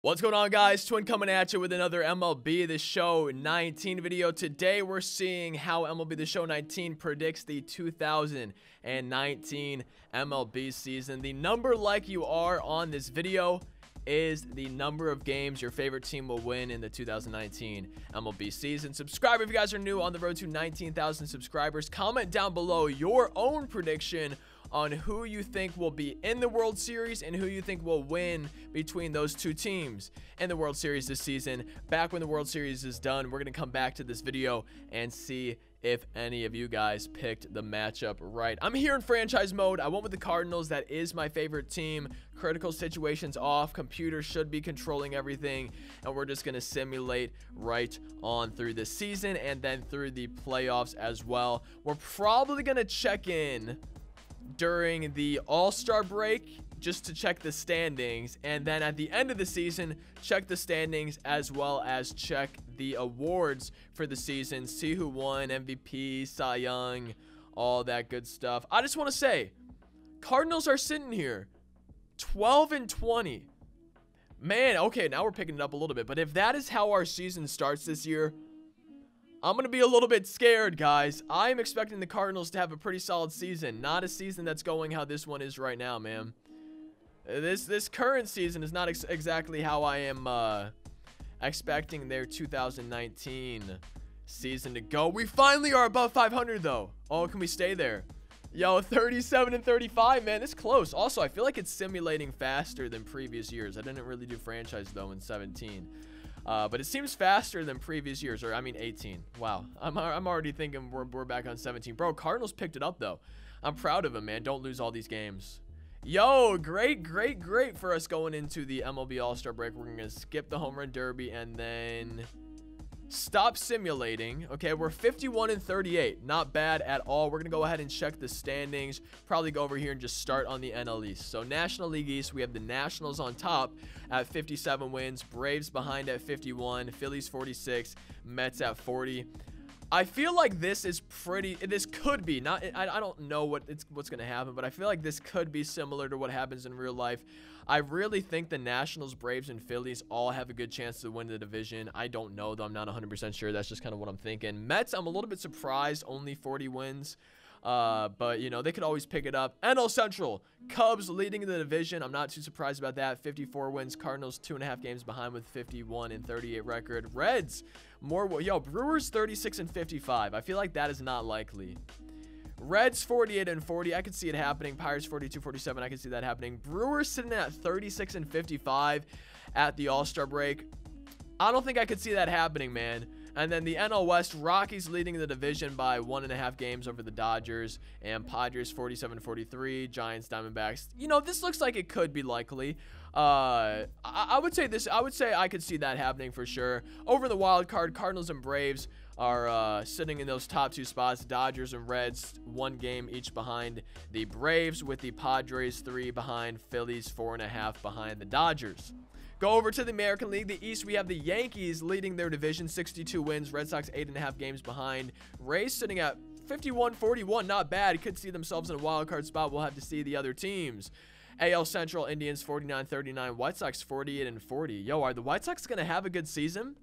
What's going on, guys? Twin coming at you with another MLB The Show 19 video. Today we're seeing how MLB The Show 19 predicts the 2019 MLB season. The number like you are on this video is the number of games your favorite team will win in the 2019 MLB season. Subscribe if you guys are new on the road to 19,000 subscribers. Comment down below your own prediction on who you think will be in the World Series and who you think will win between those two teams in the World Series this season. Back when the World Series is done, we're going to come back to this video and see if any of you guys picked the matchup right. I'm here in franchise mode. I went with the Cardinals. That is my favorite team. Critical situations off. Computer should be controlling everything, and we're just going to simulate right on through the season and then through the playoffs as well. We're probably going to check in during the All-Star break just to check the standings, and then at the end of the season check the standings as well as check the awards for the season, see who won MVP, Cy Young, all that good stuff. I just want to say Cardinals are sitting here 12-20. Man, okay, now we're picking it up a little bit, but if that is how our season starts this year, I'm going to be a little bit scared, guys. I'm expecting the Cardinals to have a pretty solid season. Not a season that's going how this one is right now, man. This current season is not exactly how I am expecting their 2019 season to go. We finally are above 500, though. Oh, can we stay there? Yo, 37-35, man. It's close. Also, I feel like it's simulating faster than previous years. I didn't really do franchise, though, in 17. But it seems faster than previous years, or I mean 18. Wow, I'm already thinking we're back on 17. Bro, Cardinals picked it up though. I'm proud of them, man. Don't lose all these games. Yo, great for us going into the MLB All-Star break. We're gonna skip the home run derby and then stop simulating. Okay, we're 51-38. Not bad at all. We're gonna go ahead and check the standings. Probably go over here and just start on the NL East. So National League East, we have the Nationals on top at 57 wins, Braves behind at 51, Phillies 46, Mets at 40. I feel like this is this could be not, I don't know what's gonna happen, but I feel like this could be similar to what happens in real life. I really think the Nationals, Braves, and Phillies all have a good chance to win the division. I don't know, though. I'm not 100% sure. That's just kind of what I'm thinking. Mets, I'm a little bit surprised. Only 40 wins. But, you know, they could always pick it up. NL Central, Cubs leading the division. I'm not too surprised about that. 54 wins. Cardinals 2.5 games behind with 51-38 record. Reds, Brewers 36-55. I feel like that is not likely. Reds 48-40. I could see it happening. Pirates 42-47. I could see that happening. Brewers sitting at 36-55 at the All-Star break. I don't think I could see that happening, man. And then the NL West, Rockies leading the division by 1.5 games over the Dodgers, and Padres 47-43. Giants, Diamondbacks. You know, this looks like it could be likely. I would say I could see that happening for sure. Over the wild card, Cardinals and Braves are sitting in those top two spots. Dodgers and Reds 1 game each behind the Braves, with the Padres 3 behind, Phillies 4.5 behind the Dodgers. Go over to the American League. The East, we have the Yankees leading their division, 62 wins. Red Sox 8.5 games behind. Rays sitting at 51-41, not bad. Could see themselves in a wild card spot. We'll have to see the other teams. AL Central, Indians 49-39. White Sox 48-40. Yo, are the White Sox going to have a good season?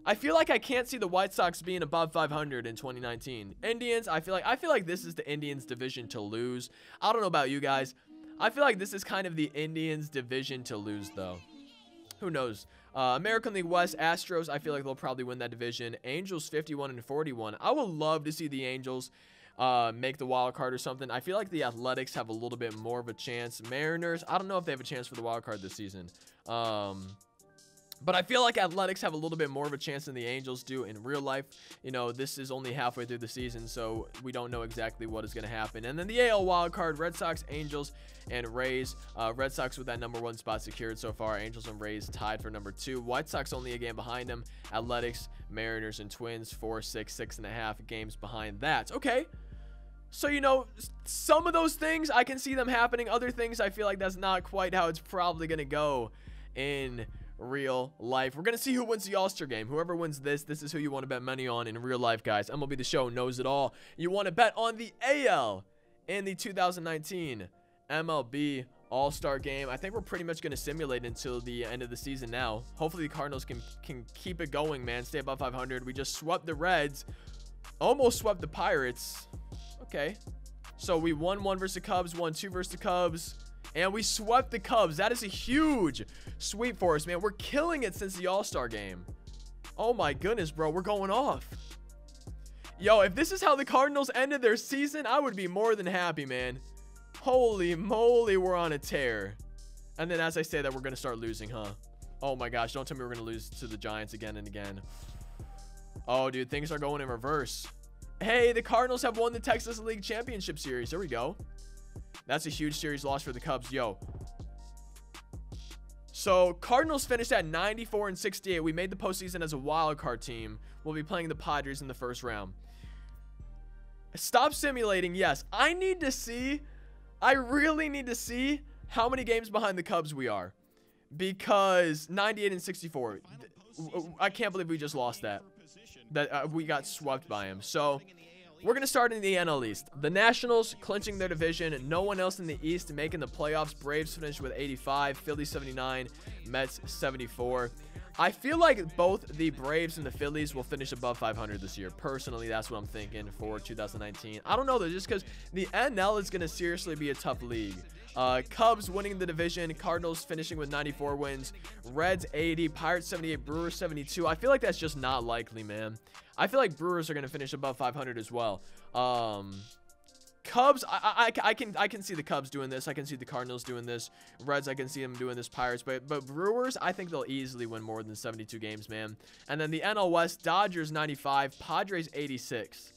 I feel like I can't see the White Sox being above 500 in 2019. Indians, I feel like this is the Indians division to lose. I don't know about you guys. I feel like this is kind of the Indians division to lose, though. Who knows? American League West, Astros, I feel like they'll probably win that division. Angels 51-41. I would love to see the Angels make the wild card or something. I feel like the Athletics have a little bit more of a chance. Mariners, I don't know if they have a chance for the wild card this season. But I feel like Athletics have a little bit more of a chance than the Angels do in real life. You know, this is only halfway through the season, so we don't know exactly what is going to happen. And then the AL wildcard, Red Sox, Angels, and Rays. Red Sox with that #1 spot secured so far. Angels and Rays tied for #2. White Sox only a game behind them. Athletics, Mariners, and Twins 4, 6, 6.5 games behind that. Okay. So, you know, some of those things, I can see them happening. Other things, I feel like that's not quite how it's probably going to go in real life. We're going to see who wins the All-Star game. Whoever wins this is who you want to bet money on in real life, guys. MLB The Show knows it all. You want to bet on the AL in the 2019 MLB All-Star game. I think we're pretty much going to simulate until the end of the season now. Hopefully the Cardinals can keep it going, man. Stay above 500. We just swept the Reds. Almost swept the Pirates. Okay. So we won 1 versus the Cubs, won 2 versus the Cubs, and we swept the Cubs. That is a huge sweep for us, man. We're killing it since the All-Star game. Oh my goodness, bro. We're going off. Yo, if this is how the Cardinals ended their season, I would be more than happy, man. Holy moly, we're on a tear. And then as I say that, we're going to start losing, huh? Oh my gosh, don't tell me we're going to lose to the Giants again and again. Oh, dude, things are going in reverse. Hey, the Cardinals have won the Texas League Championship Series. There we go. That's a huge series loss for the Cubs. Yo. So, Cardinals finished at 94-68. We made the postseason as a wild card team. We'll be playing the Padres in the first round. Stop simulating. Yes, I need to see. I really need to see how many games behind the Cubs we are. Because 98-64. I can't believe we just lost that. We got swept by him. So we're going to start in the NL East. The Nationals clinching their division. No one else in the East making the playoffs. Braves finished with 85. Phillies 79. Mets 74. I feel like both the Braves and the Phillies will finish above 500 this year. Personally, that's what I'm thinking for 2019. I don't know, though, just because the NL is going to seriously be a tough league. Cubs winning the division. Cardinals finishing with 94 wins. Reds 80. Pirates 78. Brewers 72. I feel like that's just not likely, man. I feel like Brewers are going to finish above 500 as well. Cubs, I can see the Cubs doing this. I can see the Cardinals doing this. Reds, I can see them doing this. Pirates, but Brewers, I think they'll easily win more than 72 games, man. And then the NL West, Dodgers 95. Padres 86.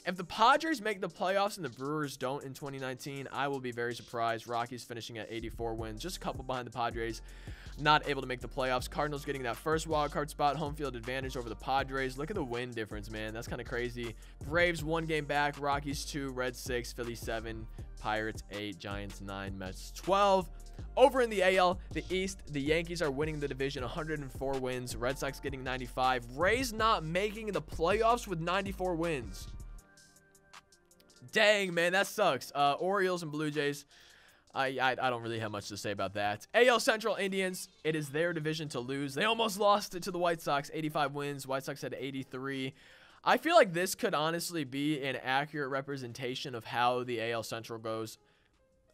If the Padres make the playoffs and the Brewers don't in 2019, I will be very surprised. Rockies finishing at 84 wins, just a couple behind the Padres, not able to make the playoffs. Cardinals getting that first wild card spot, home field advantage over the Padres. Look at the win difference, man. That's kind of crazy. Braves 1 game back, Rockies 2, Reds 6, Phillies 7, Pirates 8, Giants 9, Mets 12. Over in the AL, the East, the Yankees are winning the division, 104 wins. Red Sox getting 95. Rays not making the playoffs with 94 wins. Dang, man, that sucks. Orioles and Blue Jays, I don't really have much to say about that. AL Central Indians, it is their division to lose. They almost lost it to the White Sox, 85 wins. White Sox had 83. I feel like this could honestly be an accurate representation of how the AL Central goes.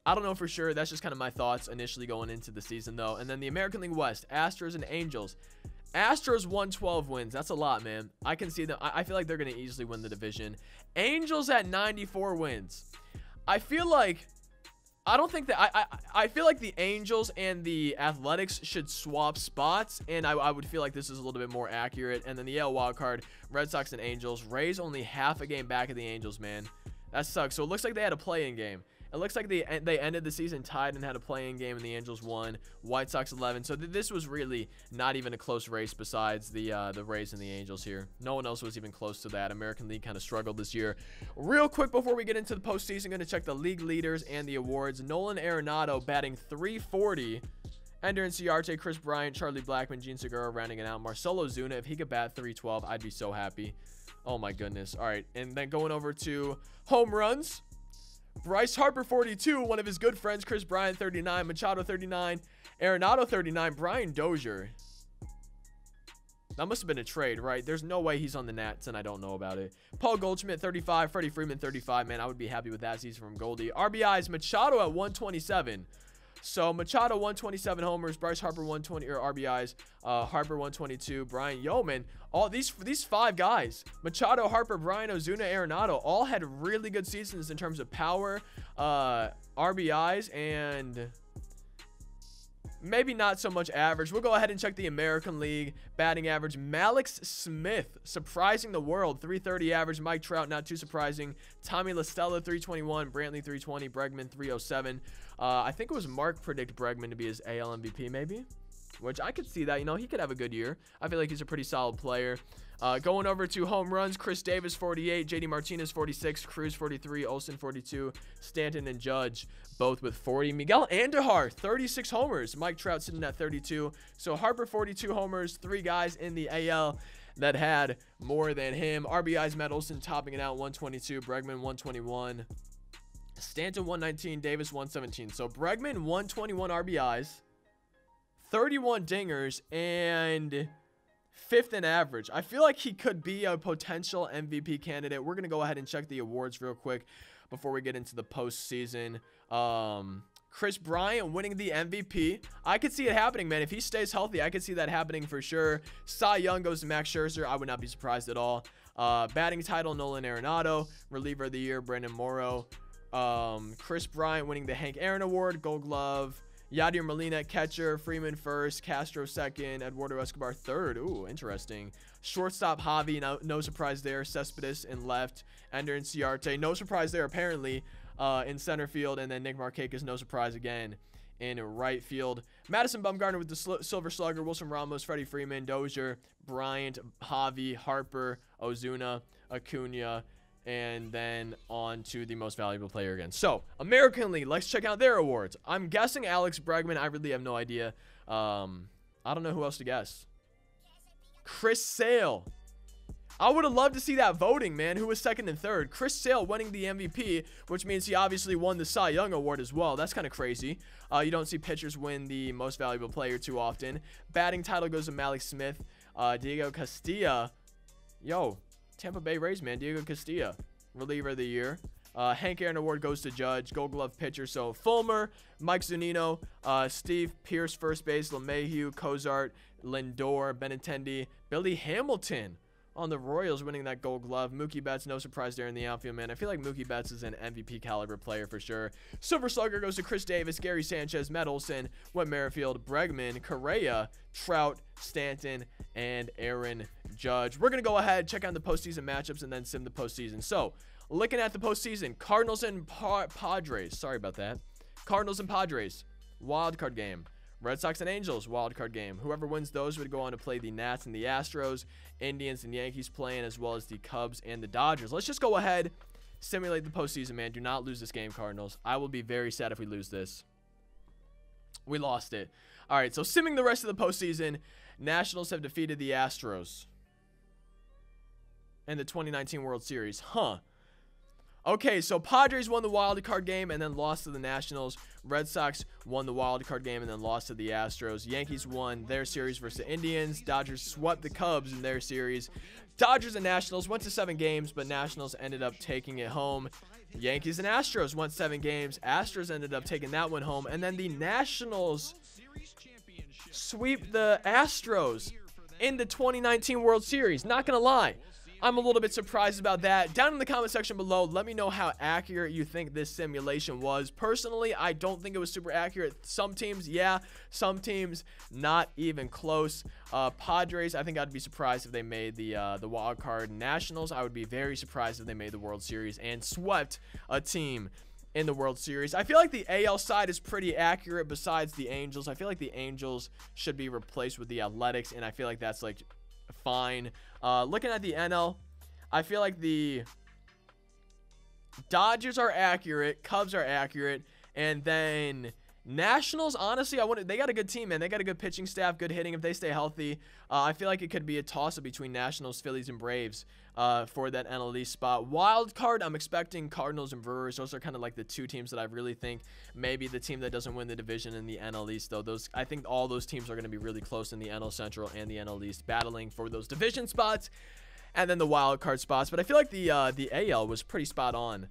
I don't know for sure. That's just kind of my thoughts initially going into the season, though. And then the American League West, Astros and Angels. Astros 112 wins. That's a lot, man. I can see them. I feel like they're going to easily win the division. Angels at 94 wins. I feel like I feel like the Angels and the Athletics should swap spots, and I would feel like this is a little bit more accurate. And then the AL wildcard, Red Sox and Angels. Rays only half a game back of the Angels, man. That sucks. So it looks like they had a play-in game. It looks like they ended the season tied and had a play-in game, and the Angels won. White Sox 11. So this was really not even a close race besides the Rays and the Angels here. No one else was even close to that. American League kind of struggled this year. Real quick before we get into the postseason, going to check the league leaders and the awards. Nolan Arenado batting .340. Ender Inciarte, Chris Bryant, Charlie Blackmon, Gene Segura rounding it out. Marcelo Ozuna, if he could bat .312, I'd be so happy. Oh my goodness. All right, and then going over to home runs. Bryce Harper 42, one of his good friends. Chris Bryant 39, Machado 39, Arenado 39, Brian Dozier. That must have been a trade, right? There's no way he's on the Nats and I don't know about it. Paul Goldschmidt 35, Freddie Freeman 35. Man, I would be happy with that season from Goldie. RBIs, Machado at 127. So Machado 127 homers, Bryce Harper 120 or RBIs, Harper 122, Brian Yeoman. All these 5 guys, Machado, Harper, Brian, Ozuna, Arenado, all had really good seasons in terms of power, RBIs, and maybe not so much average. We'll go ahead and check the American League batting average. Malix Smith surprising the world, 330 average. Mike Trout, not too surprising. Tommy La Stella 321, Brantley 320, Bregman 307. I think it was Mark predict Bregman to be his AL MVP, maybe, which I could see that. You know, he could have a good year. I feel like he's a pretty solid player. Going over to home runs, Chris Davis 48, JD Martinez 46, Cruz 43, Olsen 42, Stanton and Judge both with 40. Miguel Andujar 36 homers, Mike Trout sitting at 32. So Harper 42 homers, 3 guys in the AL that had more than him. RBIs, Matt Olson topping it out 122, Bregman 121. Stanton 119, Davis 117. So Bregman 121 RBIs, 31 dingers, and 5th in average. I feel like he could be a potential MVP candidate. We're going to go ahead and check the awards real quick before we get into the postseason. Chris Bryant winning the MVP. I could see it happening, man. If he stays healthy, I could see that happening for sure. Cy Young goes to Max Scherzer. I would not be surprised at all. Batting title, Nolan Arenado. Reliever of the year, Brandon Morrow. Chris Bryant winning the Hank Aaron Award. Gold Glove. Yadier Molina at catcher. Freeman first. Castro second. Eduardo Escobar third. Ooh, interesting. Shortstop Javi. No surprise there. Cespedes in left. Ender and Ciarte. No surprise there, apparently. In center field, and then Nick Markakis, no surprise again, in right field. Madison Bumgarner with the Silver Slugger, Wilson Ramos, Freddie Freeman, Dozier, Bryant, Javi, Harper, Ozuna, Acuna, and then on to the most valuable player again. So, American League, let's check out their awards. I'm guessing Alex Bregman. I really have no idea. I don't know who else to guess. Chris Sale. I would have loved to see that voting, man. Who was second and third? Chris Sale winning the MVP, which means he obviously won the Cy Young Award as well. That's kind of crazy. You don't see pitchers win the most valuable player too often. Batting title goes to Malik Smith. Diego Castilla. Yo, Tampa Bay Rays, man. Diego Castilla, reliever of the year. Hank Aaron Award goes to Judge. Gold Glove pitcher. So Fulmer, Mike Zunino, Steve Pierce, first base, LeMahieu, Cozart, Lindor, Benintendi, Billy Hamilton on the Royals winning that Gold Glove. Mookie Betts, no surprise there in the outfield, man. I feel like Mookie Betts is an MVP caliber player for sure. Silver Slugger goes to Chris Davis, Gary Sanchez, Matt Olson, Whit Merrifield, Bregman, Correa, Trout, Stanton, and Aaron Judge. We're going to go ahead, check out the postseason matchups, and then sim the postseason. So, looking at the postseason, Cardinals and Padres. Sorry about that. Cardinals and Padres. Wild card game. Red Sox and Angels, wildcard game. Whoever wins those would go on to play the Nats and the Astros, Indians and Yankees playing, as well as the Cubs and the Dodgers. Let's just go ahead, simulate the postseason, man. Do not lose this game, Cardinals. I will be very sad if we lose this. We lost it. All right, so simming the rest of the postseason, Nationals have defeated the Astros in the 2019 World Series. Okay, so Padres won the wild card game and then lost to the Nationals. Red Sox won the wild card game and then lost to the Astros. Yankees won their series versus the Indians. Dodgers swept the Cubs in their series. Dodgers and Nationals went to 7 games, but Nationals ended up taking it home. Yankees and Astros went 7 games. Astros ended up taking that one home. And then the Nationals sweep the Astros in the 2019 World Series. Not going to lie, I'm a little bit surprised about that. Down in the comment section below, let me know how accurate you think this simulation was. Personally, I don't think it was super accurate. Some teams, yeah. Some teams, not even close. Padres, I think I'd be surprised if they made the wild card. Nationals, I would be very surprised if they made the World Series and swept a team in the World Series. I feel like the AL side is pretty accurate besides the Angels. I feel like the Angels should be replaced with the Athletics, and I feel like that's like fine. Looking at the NL, I feel like the Dodgers are accurate, Cubs are accurate, and then Nationals, honestly, they got a good team, man. They got a good pitching staff, good hitting if they stay healthy. I feel like it could be a toss-up between Nationals, Phillies, and Braves for that NL East spot. Wild card, I'm expecting Cardinals and Brewers. Those are kind of like the 2 teams that I really think maybe the team that doesn't win the division in the NL East, though. I think all those teams are going to be really close in the NL Central and the NL East, battling for those division spots and then the wild card spots. But I feel like the AL was pretty spot on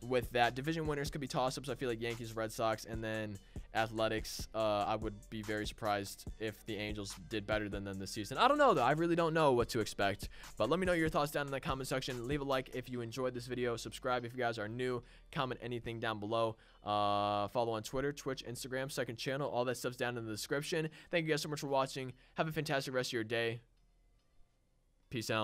with that. Division winners could be toss-ups. I feel like Yankees, Red Sox, and then Athletics. I would be very surprised if the Angels did better than them this season. I don't know, though. I really don't know what to expect. But let me know your thoughts down in the comment section. Leave a like if you enjoyed this video. Subscribe if you guys are new. Comment anything down below. Follow on Twitter, Twitch, Instagram, second channel. All that stuff's down in the description. Thank you guys so much for watching. Have a fantastic rest of your day. Peace out.